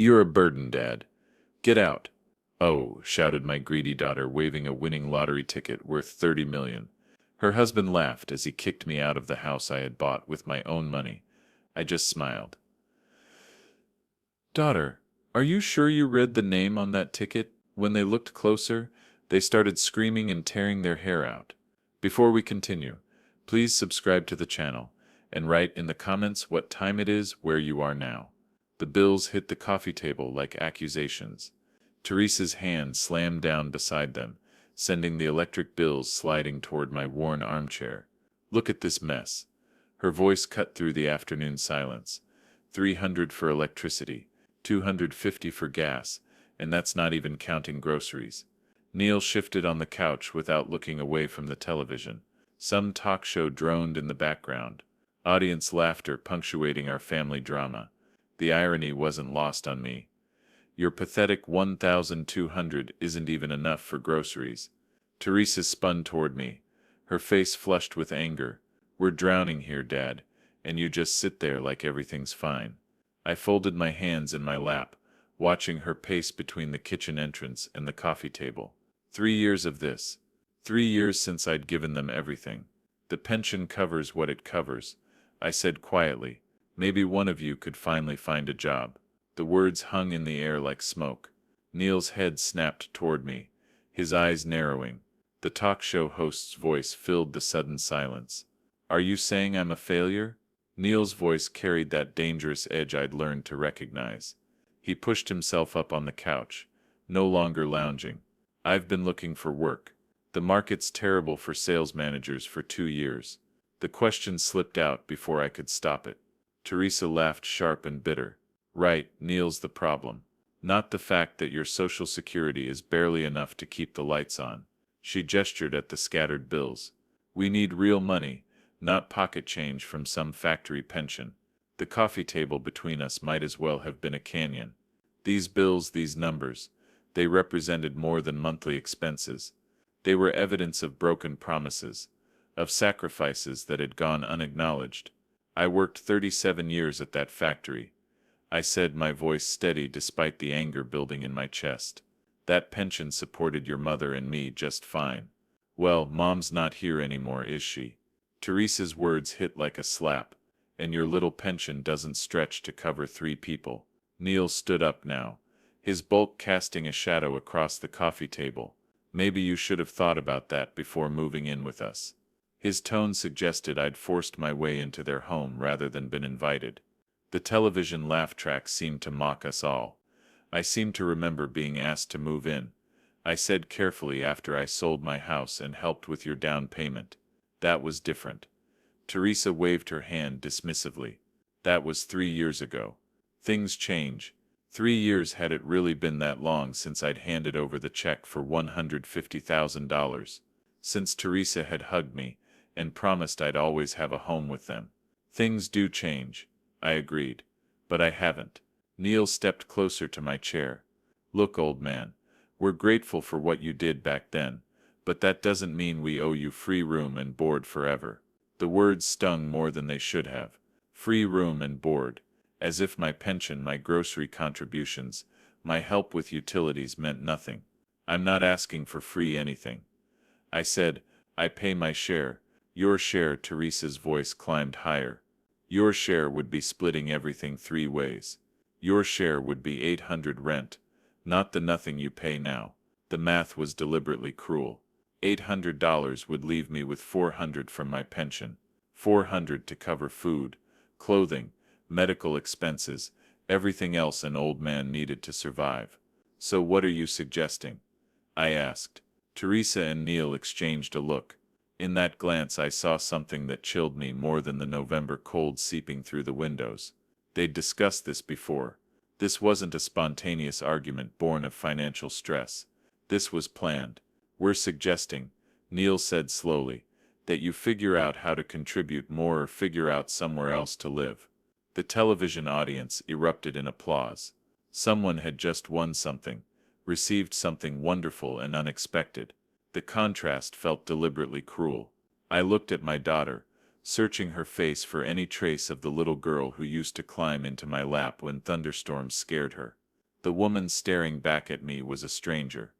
You're a burden, Dad. Get out. Oh, shouted my greedy daughter, waving a winning lottery ticket worth 30 million. Her husband laughed as he kicked me out of the house I had bought with my own money. I just smiled. Daughter, are you sure you read the name on that ticket? When they looked closer, they started screaming and tearing their hair out. Before we continue, please subscribe to the channel and write in the comments what time it is where you are now. The bills hit the coffee table like accusations. Teresa's hand slammed down beside them, sending the electric bills sliding toward my worn armchair. Look at this mess. Her voice cut through the afternoon silence. 300 for electricity, 250 for gas, and that's not even counting groceries. Neil shifted on the couch without looking away from the television. Some talk show droned in the background, audience laughter punctuating our family drama. The irony wasn't lost on me. Your pathetic 1,200 isn't even enough for groceries. Teresa spun toward me, her face flushed with anger. We're drowning here, Dad, and you just sit there like everything's fine. I folded my hands in my lap, watching her pace between the kitchen entrance and the coffee table. 3 years of this. 3 years since I'd given them everything. The pension covers what it covers, I said quietly. Maybe one of you could finally find a job. The words hung in the air like smoke. Neil's head snapped toward me, his eyes narrowing. The talk show host's voice filled the sudden silence. Are you saying I'm a failure? Neil's voice carried that dangerous edge I'd learned to recognize. He pushed himself up on the couch, no longer lounging. I've been looking for work. The market's terrible for sales managers for 2 years. The question slipped out before I could stop it. Teresa laughed sharp and bitter. Right, Neil's the problem. Not the fact that your Social Security is barely enough to keep the lights on. She gestured at the scattered bills. We need real money, not pocket change from some factory pension. The coffee table between us might as well have been a canyon. These bills, these numbers, they represented more than monthly expenses. They were evidence of broken promises, of sacrifices that had gone unacknowledged. I worked 37 years at that factory, I said, my voice steady despite the anger building in my chest. That pension supported your mother and me just fine. Well, Mom's not here anymore, is she? Teresa's words hit like a slap. And your little pension doesn't stretch to cover 3 people. Neil stood up now, his bulk casting a shadow across the coffee table. Maybe you should have thought about that before moving in with us. His tone suggested I'd forced my way into their home rather than been invited. The television laugh track seemed to mock us all. I seemed to remember being asked to move in. I said carefully, after I sold my house and helped with your down payment. That was different. Teresa waved her hand dismissively. That was 3 years ago. Things change. 3 years had it really been that long since I'd handed over the check for $150,000. Since Teresa had hugged me and promised I'd always have a home with them. Things do change, I agreed. But I haven't. Neil stepped closer to my chair. Look, old man, we're grateful for what you did back then, but that doesn't mean we owe you free room and board forever. The words stung more than they should have. Free room and board, as if my pension, my grocery contributions, my help with utilities meant nothing. I'm not asking for free anything. I said, I pay my share. Your share. Teresa's voice climbed higher. Your share would be splitting everything 3 ways. Your share would be 800 rent, not the nothing you pay now. The math was deliberately cruel. $800 would leave me with 400 from my pension. 400 to cover food, clothing, medical expenses, everything else an old man needed to survive. So what are you suggesting? I asked. Teresa and Neil exchanged a look. In that glance I saw something that chilled me more than the November cold seeping through the windows. They'd discussed this before. This wasn't a spontaneous argument born of financial stress. This was planned. We're suggesting, Neil said slowly, that you figure out how to contribute more or figure out somewhere else to live. The television audience erupted in applause. Someone had just won something, received something wonderful and unexpected. The contrast felt deliberately cruel. I looked at my daughter, searching her face for any trace of the little girl who used to climb into my lap when thunderstorms scared her. The woman staring back at me was a stranger.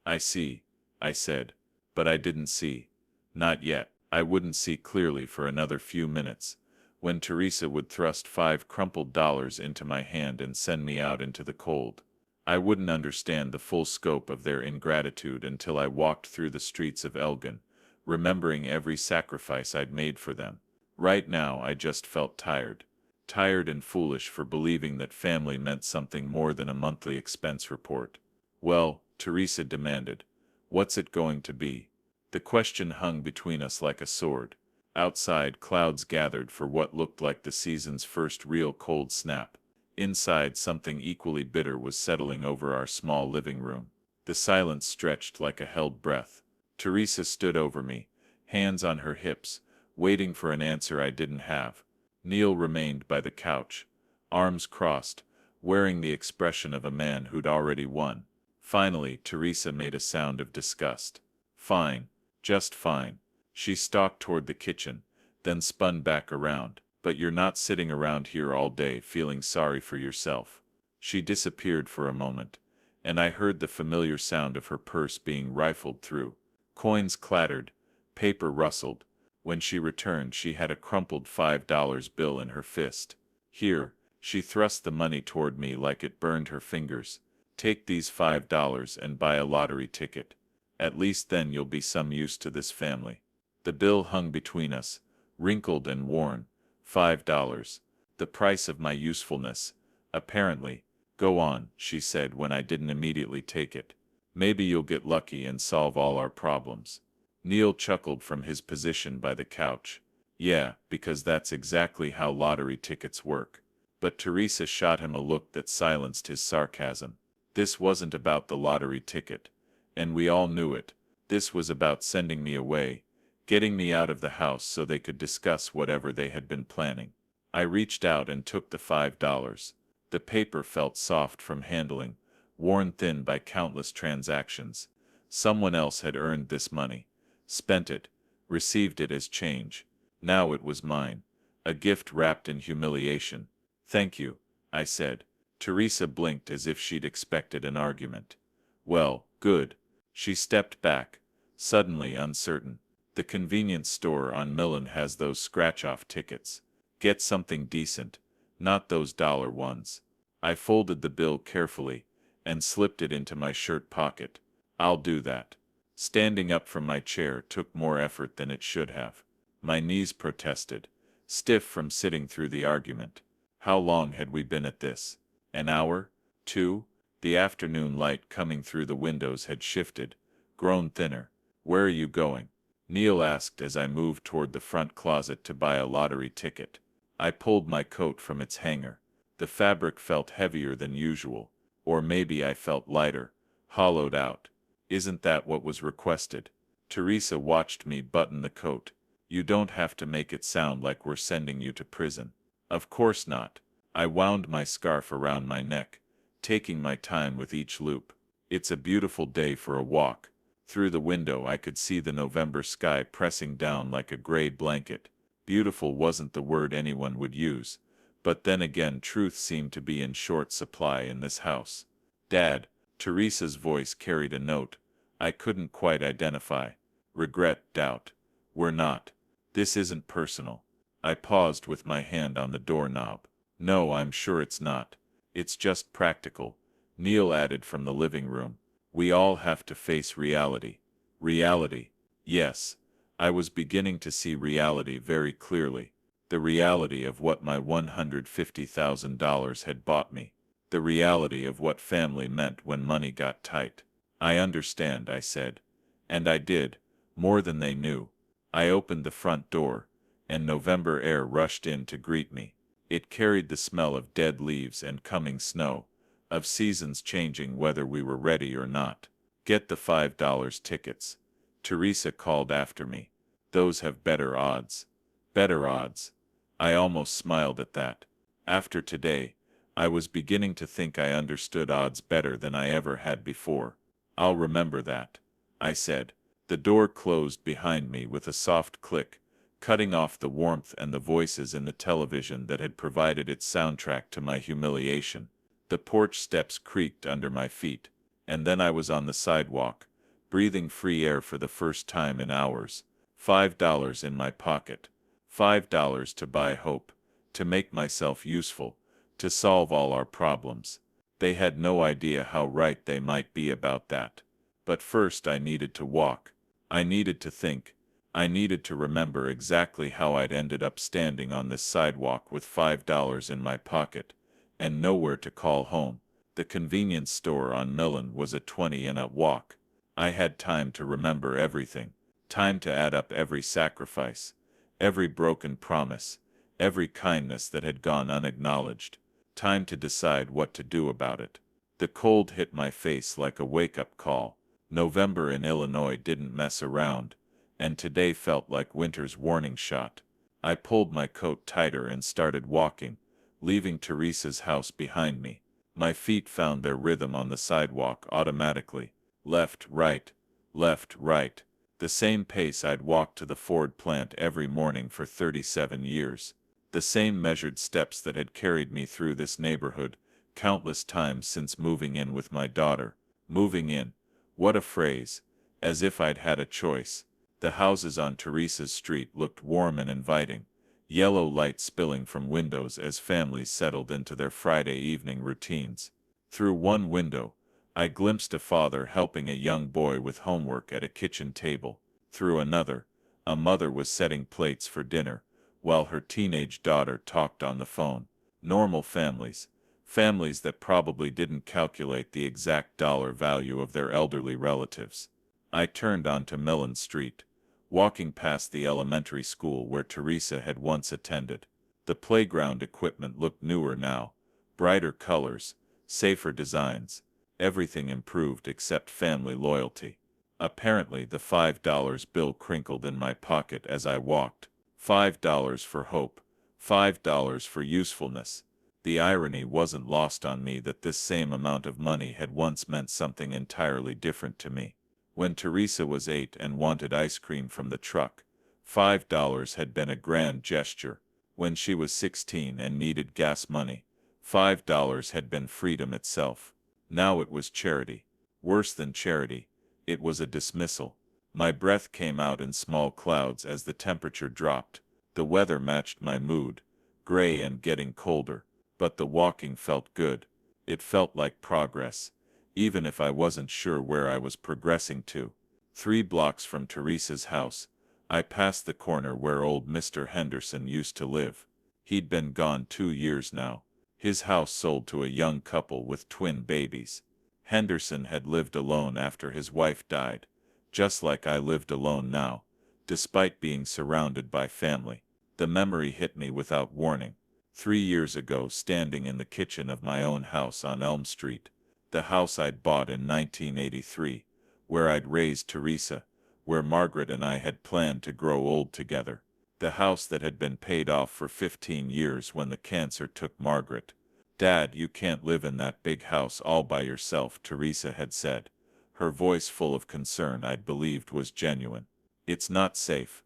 I see, I said. But I didn't see. Not yet. I wouldn't see clearly for another few minutes, when Teresa would thrust 5 crumpled dollars into my hand and send me out into the cold. I wouldn't understand the full scope of their ingratitude until I walked through the streets of Elgin, remembering every sacrifice I'd made for them. Right now I just felt tired. Tired and foolish for believing that family meant something more than a monthly expense report. Well, Teresa demanded, what's it going to be? The question hung between us like a sword. Outside, clouds gathered for what looked like the season's first real cold snap. Inside, something equally bitter was settling over our small living room. The silence stretched like a held breath. Teresa stood over me, hands on her hips, waiting for an answer I didn't have. Neil remained by the couch, arms crossed, wearing the expression of a man who'd already won. Finally, Teresa made a sound of disgust. Fine, just fine. She stalked toward the kitchen, then spun back around. But you're not sitting around here all day feeling sorry for yourself. She disappeared for a moment, and I heard the familiar sound of her purse being rifled through. Coins clattered, paper rustled. When she returned, she had a crumpled $5 bill in her fist. Here, she thrust the money toward me like it burned her fingers. Take these $5 and buy a lottery ticket. At least then you'll be some use to this family. The bill hung between us, wrinkled and worn. $5. The price of my usefulness, apparently. Go on, she said when I didn't immediately take it. Maybe you'll get lucky and solve all our problems. Neil chuckled from his position by the couch. Yeah, because that's exactly how lottery tickets work. But Teresa shot him a look that silenced his sarcasm. This wasn't about the lottery ticket, and we all knew it. This was about sending me away, getting me out of the house so they could discuss whatever they had been planning. I reached out and took the $5. The paper felt soft from handling, worn thin by countless transactions. Someone else had earned this money, spent it, received it as change. Now it was mine, a gift wrapped in humiliation. Thank you, I said. Teresa blinked as if she'd expected an argument. Well, good. She stepped back, suddenly uncertain. The convenience store on Millen has those scratch-off tickets. Get something decent, not those dollar ones. I folded the bill carefully and slipped it into my shirt pocket. I'll do that. Standing up from my chair took more effort than it should have. My knees protested, stiff from sitting through the argument. How long had we been at this? An hour? 2? The afternoon light coming through the windows had shifted, grown thinner. Where are you going? Neil asked as I moved toward the front closet to buy a lottery ticket. I pulled my coat from its hanger. The fabric felt heavier than usual, or maybe I felt lighter, hollowed out. Isn't that what was requested? Teresa watched me button the coat. You don't have to make it sound like we're sending you to prison. Of course not. I wound my scarf around my neck, taking my time with each loop. It's a beautiful day for a walk. Through the window I could see the November sky pressing down like a gray blanket. Beautiful wasn't the word anyone would use, but then again truth seemed to be in short supply in this house. Dad, Teresa's voice carried a note I couldn't quite identify. Regret, doubt. We're not. This isn't personal. I paused with my hand on the doorknob. No, I'm sure it's not. It's just practical, Neil added from the living room. We all have to face reality. Reality. Yes. I was beginning to see reality very clearly. The reality of what my $150,000 had bought me. The reality of what family meant when money got tight. I understand, I said. And I did, more than they knew. I opened the front door, and November air rushed in to greet me. It carried the smell of dead leaves and coming snow, of seasons changing whether we were ready or not. Get the $5 tickets. Teresa called after me. Those have better odds. Better odds. I almost smiled at that. After today, I was beginning to think I understood odds better than I ever had before. I'll remember that, I said. The door closed behind me with a soft click, cutting off the warmth and the voices in the television that had provided its soundtrack to my humiliation. The porch steps creaked under my feet, and then I was on the sidewalk, breathing free air for the first time in hours. $5 in my pocket. $5 to buy hope, to make myself useful, to solve all our problems. They had no idea how right they might be about that. But first I needed to walk. I needed to think. I needed to remember exactly how I'd ended up standing on this sidewalk with $5 in my pocket, and nowhere to call home. The convenience store on Millen was a 20 and a walk. I had time to remember everything, time to add up every sacrifice, every broken promise, every kindness that had gone unacknowledged, time to decide what to do about it. The cold hit my face like a wake-up call. November in Illinois didn't mess around, and today felt like winter's warning shot. I pulled my coat tighter and started walking, leaving Teresa's house behind me. My feet found their rhythm on the sidewalk automatically. Left, right, the same pace I'd walked to the Ford plant every morning for 37 years. The same measured steps that had carried me through this neighborhood countless times since moving in with my daughter. Moving in. What a phrase. As if I'd had a choice. The houses on Teresa's street looked warm and inviting, yellow light spilling from windows as families settled into their Friday evening routines. Through one window, I glimpsed a father helping a young boy with homework at a kitchen table. Through another, a mother was setting plates for dinner, while her teenage daughter talked on the phone. Normal families. Families that probably didn't calculate the exact dollar value of their elderly relatives. I turned onto Millen Street, walking past the elementary school where Teresa had once attended. The playground equipment looked newer now, brighter colors, safer designs. Everything improved except family loyalty. Apparently the $5 bill crinkled in my pocket as I walked. $5 for hope, $5 for usefulness. The irony wasn't lost on me that this same amount of money had once meant something entirely different to me. When Teresa was 8 and wanted ice cream from the truck, $5 had been a grand gesture. When she was 16 and needed gas money, $5 had been freedom itself. Now it was charity. Worse than charity, it was a dismissal. My breath came out in small clouds as the temperature dropped. The weather matched my mood, gray and getting colder, but the walking felt good. It felt like progress, even if I wasn't sure where I was progressing to. 3 blocks from Teresa's house, I passed the corner where old Mr. Henderson used to live. He'd been gone 2 years now. His house sold to a young couple with twin babies. Henderson had lived alone after his wife died, just like I lived alone now, despite being surrounded by family. The memory hit me without warning. 3 years ago, standing in the kitchen of my own house on Elm Street, the house I'd bought in 1983, where I'd raised Teresa, where Margaret and I had planned to grow old together. The house that had been paid off for 15 years when the cancer took Margaret. "Dad, you can't live in that big house all by yourself," Teresa had said, her voice full of concern I'd believed was genuine. "It's not safe.